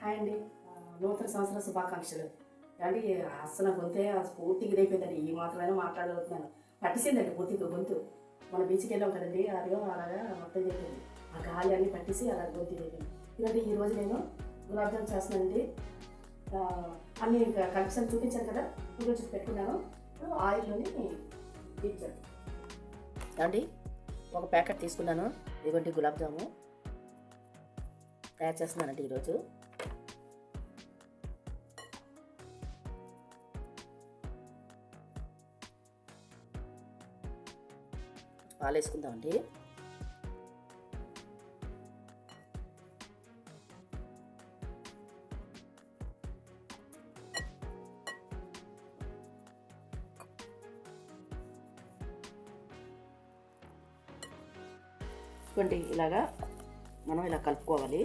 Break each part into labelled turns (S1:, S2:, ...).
S1: Hi అండి. నూతన సంవత్సర శుభాకాంక్షలు. అంటే అస్సలు గొంతే పూర్తిగా ఇదైపోయిందండి. ఈ మాత్రమైనా మాట్లాడగలుగుతున్నాను. పట్టేసిందండి పూర్తిగా గొంతు. మన బీచ్కి వెళ్ళాం కదండి, అదిగో అలాగా మొత్తం అయిపోయింది. ఆ గాలి అన్నీ పట్టేసి అలా గొంతు ఇదైపోయింది. ఇదంటే ఈరోజు నేను గులాబ్ జామ్ చేస్తున్నానండి. అన్నీ కలెక్షన్ చూపించాను కదా, ఈరోజు పెట్టుకున్నాను. ఆయిల్లోని తీర్చాను అండి. ఒక ప్యాకెట్ తీసుకున్నాను. ఇదిగోండి గులాబ్ జాము తయారు చేస్తున్నానండి ఈరోజు. పాలు వేసుకుందామండి. ఇదిగోండి ఇలాగా మనం ఇలా కలుపుకోవాలి.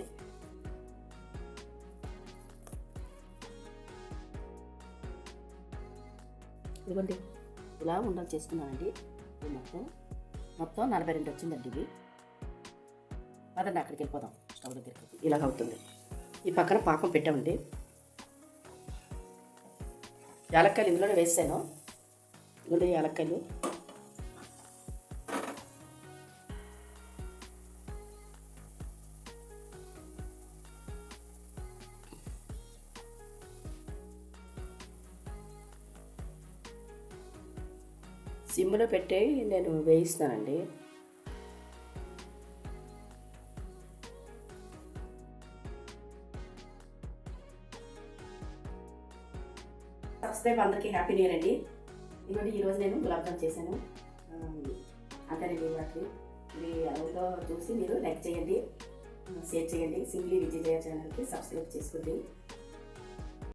S1: ఇదిగోండి ఇలా ఉండలు చేసుకున్నానండి. మొత్తం 42 వచ్చిందండి ఇవి. అదండి అక్కడికి వెళ్ళిపోదాం. స్టవ్ దగ్గరికి ఇలాగ అవుతుంది. ఈ పక్కన పాకం పెట్టామండి. యాలక్కాయలు ఇందులోనే వేసాను. ఇదిగోండి యాలక్కాయలు. సిమ్లో పెట్టి నేను వేయిస్తానండి. సబ్స్క్రైబ్ అందరికీ హ్యాపీ న్యూ ఇయర్ అండి. ఇవ్వండి ఈరోజు నేను గులాబ్ జామ్ చేశాను. అంతేనండి. వాటికి ఇది ఎలా చూసి మీరు లైక్ చేయండి, షేర్ చేయండి. సింప్లీ విజయ్ ఛానల్కి సబ్స్క్రైబ్ చేసుకోండి.